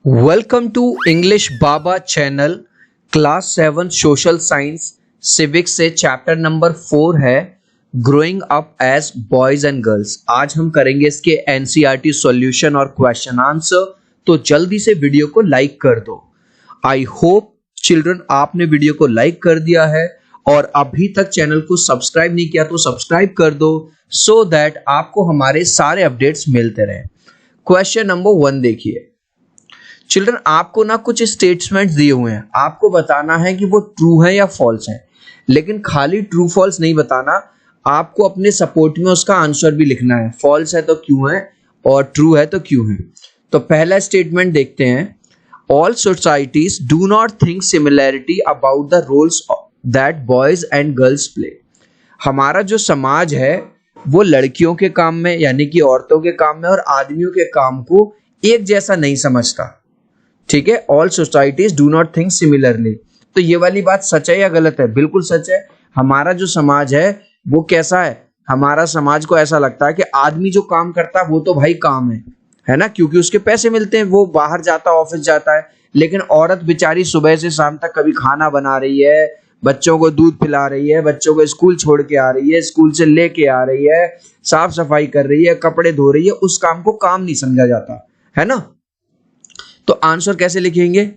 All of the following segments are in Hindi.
Welcome to English Baba channel class 7 social science civics से चैप्टर नंबर 4 है growing up as boys and girls. आज हम करेंगे इसके एनसीईआरटी सॉल्यूशन और क्वेश्चन आंसर। तो जल्दी से वीडियो को लाइक कर दो। आई होप चिल्ड्रन आपने वीडियो को लाइक कर दिया है और अभी तक चैनल को सब्सक्राइब नहीं किया तो सब्सक्राइब कर दो सो दैट आपको हमारे सारे अपडेट्स मिलते रहे। क्वेश्चन नंबर 1 देखिए चिल्ड्रन, आपको ना कुछ स्टेटमेंट्स दिए हुए हैं, आपको बताना है कि वो ट्रू है या फॉल्स है। लेकिन खाली ट्रू फॉल्स नहीं बताना, आपको अपने सपोर्ट में उसका आंसर भी लिखना है। फॉल्स है तो क्यों है और ट्रू है तो क्यों है। तो पहला स्टेटमेंट देखते हैं। All societies do not think similarity about the roles that boys and girls play. हमारा जो समाज है वो लड़कियों के काम में यानी कि औरतों के काम में और आदमियों के काम को एक जैसा नहीं समझता। ठीक है, all societies do not think similarly. तो ये वाली बात सच है या गलत है? बिल्कुल सच है। हमारा जो समाज है वो कैसा है? हमारा समाज को ऐसा लगता है कि आदमी जो काम करता है वो तो भाई काम है ना, क्योंकि उसके पैसे मिलते हैं, वो बाहर जाता है, ऑफिस जाता है। लेकिन औरत बेचारी सुबह से शाम तक कभी खाना बना रही है, बच्चों को दूध पिला रही है, बच्चों को स्कूल छोड़ के आ रही है, स्कूल से लेके आ रही है, साफ सफाई कर रही है, कपड़े धो रही है। उस काम को काम नहीं समझा जाता है ना। तो आंसर कैसे लिखेंगे?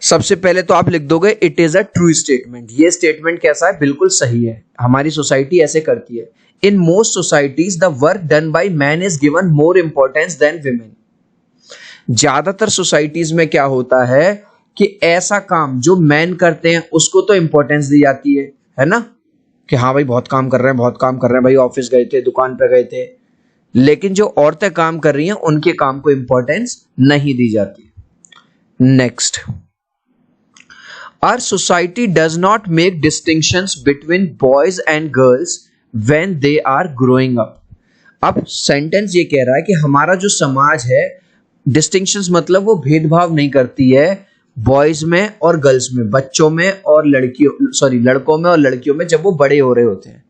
सबसे पहले तो आप लिख दोगे it is a true statement. ये स्टेटमेंट कैसा है? बिल्कुल सही है। हमारी सोसाइटी ऐसे करती है। In most societies the work done by man is given more importance than women. ज्यादातर सोसाइटीज में क्या होता है कि ऐसा काम जो मैन करते हैं उसको तो इंपॉर्टेंस दी जाती है ना, कि हाँ भाई बहुत काम कर रहे हैं, बहुत काम कर रहे हैं भाई, ऑफिस गए थे, दुकान पे गए थे। लेकिन जो औरतें काम कर रही हैं उनके काम को इंपॉर्टेंस नहीं दी जाती। Next, our society does not make distinctions between boys and girls when they are growing up. अब सेंटेंस ये कह रहा है कि हमारा जो समाज है डिस्टिंक्शंस मतलब वो भेदभाव नहीं करती है बॉयज में और गर्ल्स में, बच्चों में और लड़कों में और लड़कियों में जब वो बड़े हो रहे होते हैं।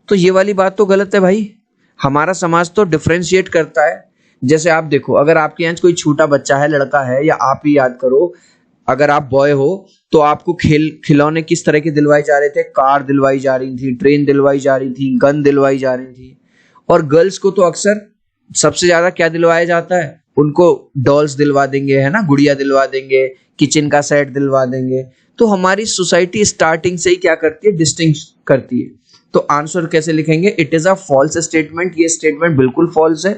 तो ये वाली बात तो गलत है भाई। हमारा समाज तो डिफरेंशिएट करता है। जैसे आप देखो, अगर आपके यहाँ कोई छोटा बच्चा है, लड़का है, या आप ही याद करो, अगर आप बॉय हो तो आपको खिलौने किस तरह के दिलवाए जा रहे थे? कार दिलवाई जा रही थी, ट्रेन दिलवाई जा रही थी, गन दिलवाई जा रही थी। और गर्ल्स को तो अक्सर सबसे ज्यादा क्या दिलवाया जाता है? उनको डॉल्स दिलवा देंगे, है ना, गुड़िया दिलवा देंगे, किचन का सेट दिलवा देंगे। तो हमारी सोसाइटी स्टार्टिंग से ही क्या करती है? डिस्टिंक्ट करती है। तो आंसर कैसे लिखेंगे? It is a false statement. ये स्टेटमेंट बिल्कुल फॉल्स है।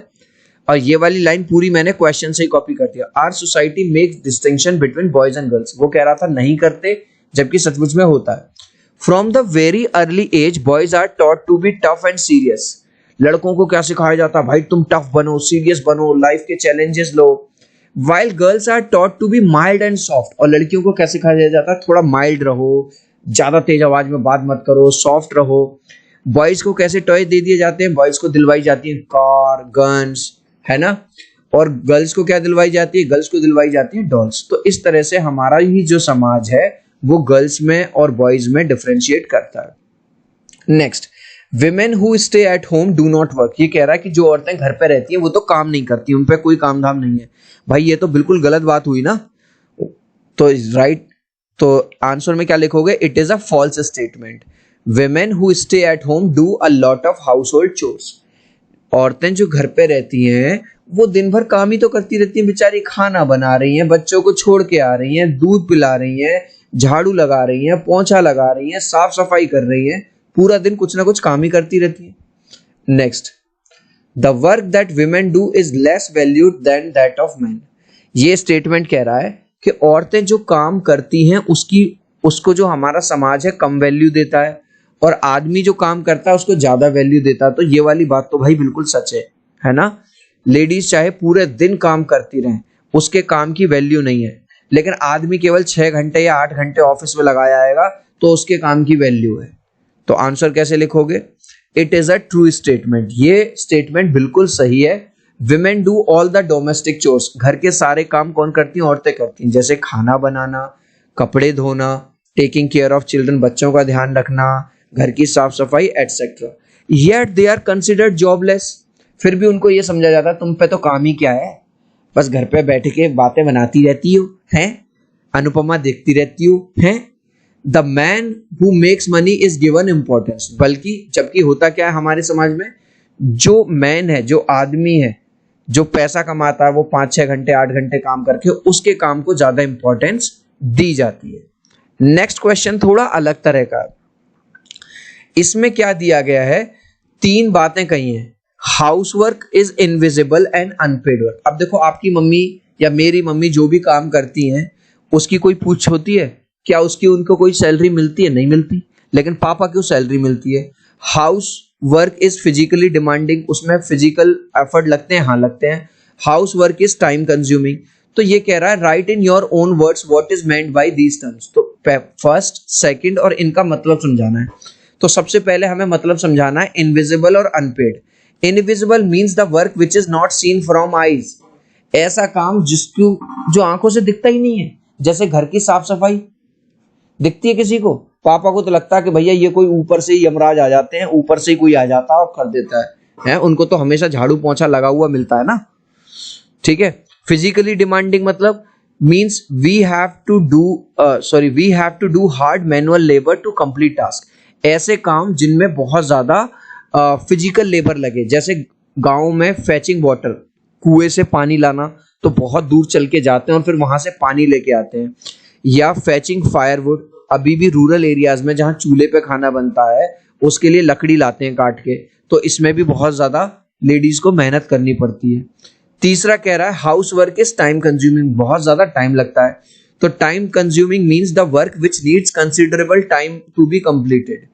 और ये वाली लाइन पूरी मैंने क्वेश्चन से ही कॉपी कर दिया। Our society makes distinction between boys and girls. वो कह रहा था नहीं करते, जबकि सचमुच में होता है। From the very early age boys are taught to be tough and serious. लड़कों को क्या सिखाया जाता है? भाई तुम टफ बनो, सीरियस बनो, लाइफ के चैलेंजेस लो। While girls are taught to be mild and soft. और लड़कियों को क्या सिखाया जाता है? थोड़ा माइल्ड रहो, ज्यादा तेज आवाज में बात मत करो, सॉफ्ट रहो। बॉयज को कैसे टॉय दे दिए जाते हैं? बॉयज को दिलवाई जाती है कार, गन्स, है ना। और गर्ल्स को क्या दिलवाई जाती है? गर्ल्स को दिलवाई जाती है डॉल्स। तो इस तरह से हमारा ही जो समाज है वो गर्ल्स में और बॉयज में डिफरेंशिएट करता है। Next, women who stay at home do not work. ये कह रहा है कि जो औरतें घर पे रहती हैं वो तो काम नहीं करती, उन पे कोई काम धाम नहीं है। भाई ये तो बिल्कुल गलत बात हुई ना। तो राइट, तो आंसर में क्या लिखोगे? It is a false statement. Women who stay at home do a lot of household chores. औरतें जो घर पे रहती हैं वो दिन भर काम ही तो करती रहती हैं बेचारी। खाना बना रही हैं, बच्चों को छोड़ के आ रही हैं, दूध पिला रही हैं, झाड़ू लगा रही हैं, पोंछा लगा रही हैं, साफ सफाई कर रही हैं। पूरा दिन कुछ ना कुछ काम ही करती रहती है। Next, the work that women do is less valued than that of man. ये स्टेटमेंट कह रहा है कि औरतें जो काम करती हैं उसको जो हमारा समाज है कम वैल्यू देता है और आदमी जो काम करता है उसको ज्यादा वैल्यू देता है। तो ये वाली बात तो भाई बिल्कुल सच है ना। लेडीज चाहे पूरे दिन काम करती रहें, उसके काम की वैल्यू नहीं है। लेकिन आदमी केवल 6 घंटे या 8 घंटे ऑफिस में लगाया आएगा तो उसके काम की वैल्यू है। तो आंसर कैसे लिखोगे? It is a true statement. ये स्टेटमेंट बिल्कुल सही है। Women do all the domestic chores. घर के सारे काम कौन करती हैं? औरतें करती हैं। जैसे खाना बनाना, कपड़े धोना, टेकिंग केयर ऑफ चिल्ड्रन, बच्चों का ध्यान रखना, घर की साफ सफाई etcetera. Yet they are considered jobless. फिर भी उनको ये समझा जाता है तुम पे तो काम ही क्या है, बस घर पे बैठ के बातें बनाती रहती हो हैं, अनुपमा देखती रहती हो हैं। The man who makes money is given importance, बल्कि जबकि होता क्या है हमारे समाज में, जो मैन है, जो आदमी है, जो पैसा कमाता है, वो 5-6 घंटे 8 घंटे काम करके उसके काम को ज्यादा इंपॉर्टेंस दी जाती है। नेक्स्ट क्वेश्चन थोड़ा अलग तरह का, इसमें क्या दिया गया है, 3 बातें कही हैं। Housework is invisible and unpaid work. अब देखो आपकी मम्मी या मेरी मम्मी जो भी काम करती हैं उसकी कोई पूछ होती है क्या, उसकी उनको कोई सैलरी मिलती है? नहीं मिलती। लेकिन पापा की सैलरी मिलती है। House work is physically demanding, उसमें फिजिकल एफर्ट लगते हैं, हाँ लगते हैं। House work is time consuming. तो ये कह रहा है right in your own words what is meant by these terms. तो फर्स्ट, सेकंड और इनका मतलब समझाना है। तो सबसे पहले हमें मतलब समझाना है इनविजिबल और unpaid. Invisible means the work which is not seen from eyes, ऐसा काम जिसको जो आंखों से दिखता ही नहीं है। जैसे घर की साफ सफाई दिखती है किसी को? पापा को तो लगता है कि भैया ये कोई ऊपर से ही यमराज आ जाते हैं, ऊपर से ही कोई आ जाता है और कर देता है? उनको तो हमेशा झाड़ू पोंछा लगा हुआ मिलता है ना। ठीक है। फिजिकली डिमांडिंग मतलब means we have to do hard manual labour to complete task, ऐसे काम जिनमें बहुत ज्यादा फिजिकल लेबर लगे। जैसे गांव में फैचिंग वाटर, कुएं से पानी लाना, तो बहुत दूर चल के जाते हैं और फिर वहां से पानी लेके आते हैं। या फैचिंग फायरवुड, अभी भी रूरल एरियाज में जहां चूल्हे पे खाना बनता है उसके लिए लकड़ी लाते हैं काट के, तो इसमें भी बहुत ज्यादा लेडीज को मेहनत करनी पड़ती है। तीसरा कह रहा है house work is time consuming, बहुत ज्यादा टाइम लगता है। तो time consuming means the work which needs considerable time to be completed,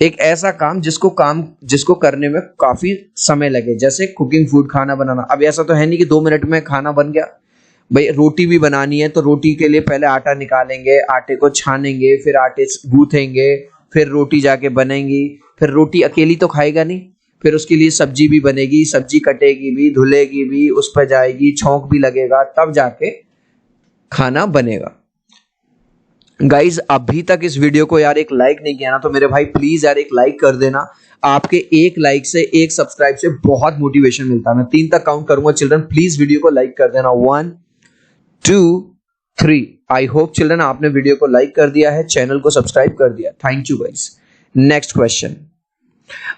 एक ऐसा काम जिसको करने में काफी समय लगे। जैसे कुकिंग फूड, खाना बनाना। अब ऐसा तो है नहीं कि 2 मिनट में खाना बन गया। भाई रोटी भी बनानी है तो रोटी के लिए पहले आटा निकालेंगे, आटे को छानेंगे, फिर आटे गूंथेंगे, फिर रोटी जाके बनेगी। फिर रोटी अकेली तो खाएगा नहीं, फिर उसके लिए सब्जी भी बनेगी, सब्जी कटेगी भी, धुलेगी भी, उस पर जाएगी, छौंक भी लगेगा, तब जाके खाना बनेगा। गाइज अभी तक इस वीडियो को यार एक लाइक नहीं किया ना, तो मेरे भाई प्लीज यार एक लाइक कर देना। आपके एक लाइक से, एक सब्सक्राइब से बहुत मोटिवेशन मिलता है। मैं 3 तक काउंट करूंगा चिल्ड्रन, प्लीज वीडियो को लाइक कर देना। 1 2 3। आई होप चिल्ड्रन आपने वीडियो को लाइक कर दिया है, चैनल को सब्सक्राइब कर दिया। Thank you guys. Next question.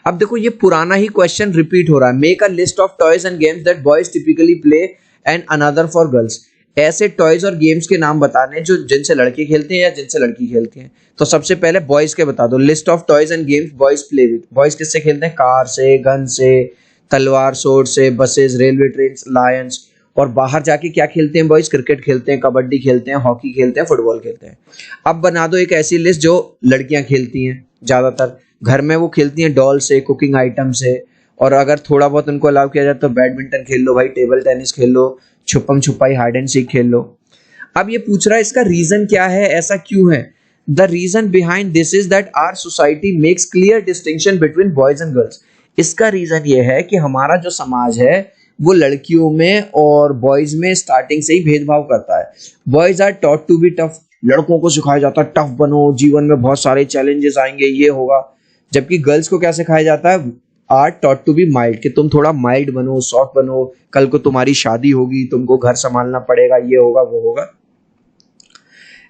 अब देखो ये पुराना ही क्वेश्चन रिपीट हो रहा है। Make a list of toys and games that boys typically play and another for girls. ऐसे टॉयज और गेम्स के नाम बताने जो जिनसे लड़के खेलते हैं या जिनसे लड़की खेलती हैं। तो सबसे पहले बॉयज के बता दो। List of toys and games boys play with. Boys किससे खेलते हैं? कार से, गन से, तलवार सोर्ड से, बसेस, रेलवे ट्रेन, लायंस। और बाहर जाके क्या खेलते हैं बॉयज? क्रिकेट खेलते हैं, कबड्डी खेलते हैं, हॉकी खेलते हैं, फुटबॉल खेलते हैं। अब बना दो एक ऐसी लिस्ट जो लड़कियां खेलती हैं ज्यादातर। घर में वो खेलती हैं डॉल से, कुकिंग आइटम से, और अगर थोड़ा बहुत उनको अलाउ किया जाए तो बैडमिंटन खेल लो भाई, टेबल टेनिस खेल लो, छुपम छुपाई, हाइड एंड सीक खेल लो। अब ये पूछ रहा है इसका रीजन क्या है, ऐसा क्यों है? The reason behind this is that our society makes clear distinction between boys and girls. इसका रीजन ये है कि हमारा जो समाज है वो लड़कियों में और बॉयज में स्टार्टिंग से ही भेदभाव करता है। Boys are taught to be tough, लड़कों को सिखाया जाता है टफ बनो, जीवन में बहुत सारे चैलेंजेस आएंगे, ये होगा। जबकि गर्ल्स को क्या सिखाया जाता है? Are taught to be mild, कि तुम थोड़ा माइल्ड बनो, सॉफ्ट बनो, कल को तुम्हारी शादी होगी, तुमको घर संभालना पड़ेगा, ये होगा वो होगा।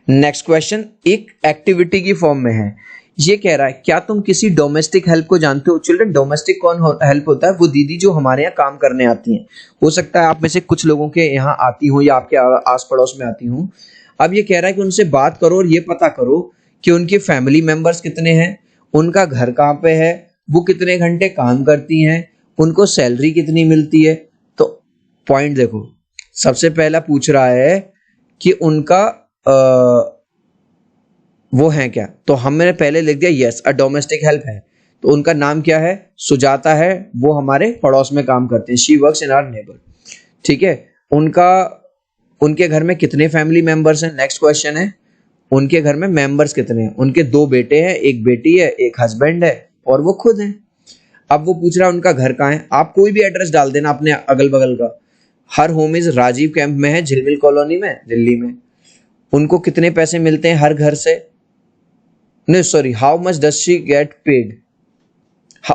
नेक्स्ट क्वेश्चन एक एक्टिविटी की फॉर्म में है। ये कह रहा है क्या तुम किसी डोमेस्टिक हेल्प को जानते हो? चिल्ड्रन डोमेस्टिक हेल्प होता है वो दीदी जो हमारे यहाँ काम करने आती हैं। हो सकता है आप में से कुछ लोगों के यहाँ आती हो या आपके आस पड़ोस में आती हूँ। अब ये कह रहा है कि उनसे बात करो और ये पता करो कि उनके फैमिली मेंबर्स कितने हैं, उनका घर कहाँ पे है, वो कितने घंटे काम करती हैं, उनको सैलरी कितनी मिलती है। तो पॉइंट देखो, सबसे पहला पूछ रहा है कि उनका वो है क्या, तो हमने पहले लिख दिया यस अ डोमेस्टिक हेल्प है। तो उनका नाम क्या है? सुजाता है, वो हमारे पड़ोस में काम करते हैं। She works in our neighbour. ठीक है। उनके घर में कितने फैमिली मेंबर्स हैं? नेक्स्ट क्वेश्चन है उनके घर में मेंबर्स कितने हैं? उनके 2 बेटे हैं, एक बेटी है, एक हस्बैंड है और वो खुद हैं। अब वो पूछ रहा है उनका घर कहाँ है। आप कोई भी एड्रेस डाल देना अपने अगल बगल का। हर होम इज राजीव कैंप में है, झिलमिल कॉलोनी में, दिल्ली में। उनको कितने पैसे मिलते हैं हर घर से? नहीं sorry, how much does she get paid.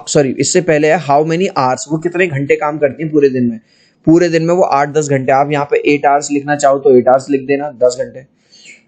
Sorry, इससे पहले है हाउ मेनी आवर्स, वो कितने घंटे काम करती हैं पूरे दिन में। पूरे दिन में वो 8-10 घंटे, आप यहाँ पे 8 आवर्स लिखना चाहो तो 8 आवर्स लिख देना, 10 घंटे।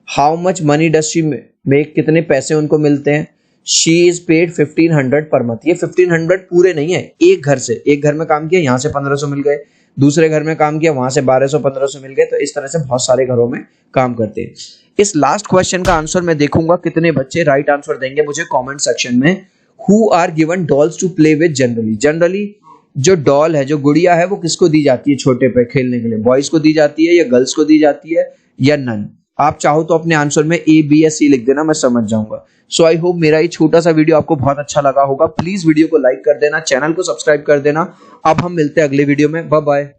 How much money does she make, कितने पैसे उनको मिलते हैं? She is paid 1500 per month. ये 1500 पूरे नहीं है, एक घर से, एक घर में काम किया यहाँ से 1500 मिल गए, दूसरे घर में काम किया वहां से 1200-1500 मिल गए, तो इस तरह से बहुत सारे घरों में काम करते हैं। इस लास्ट क्वेश्चन का आंसर मैं देखूंगा कितने बच्चे राइट आंसर देंगे मुझे कमेंट सेक्शन में। Who are given dolls to play with generally? Generally जो डॉल है, जो गुड़िया है, वो किसको दी जाती है छोटे पे खेलने के लिए? बॉयज को दी जाती है या गर्ल्स को दी जाती है या नन? आप चाहो तो अपने आंसर में ए, बी या सी लिख देना, मैं समझ जाऊंगा। सो आई होप मेरा ये छोटा सा वीडियो आपको बहुत अच्छा लगा होगा। प्लीज वीडियो को लाइक कर देना, चैनल को सब्सक्राइब कर देना। अब हम मिलते हैं अगले वीडियो में। Bye bye.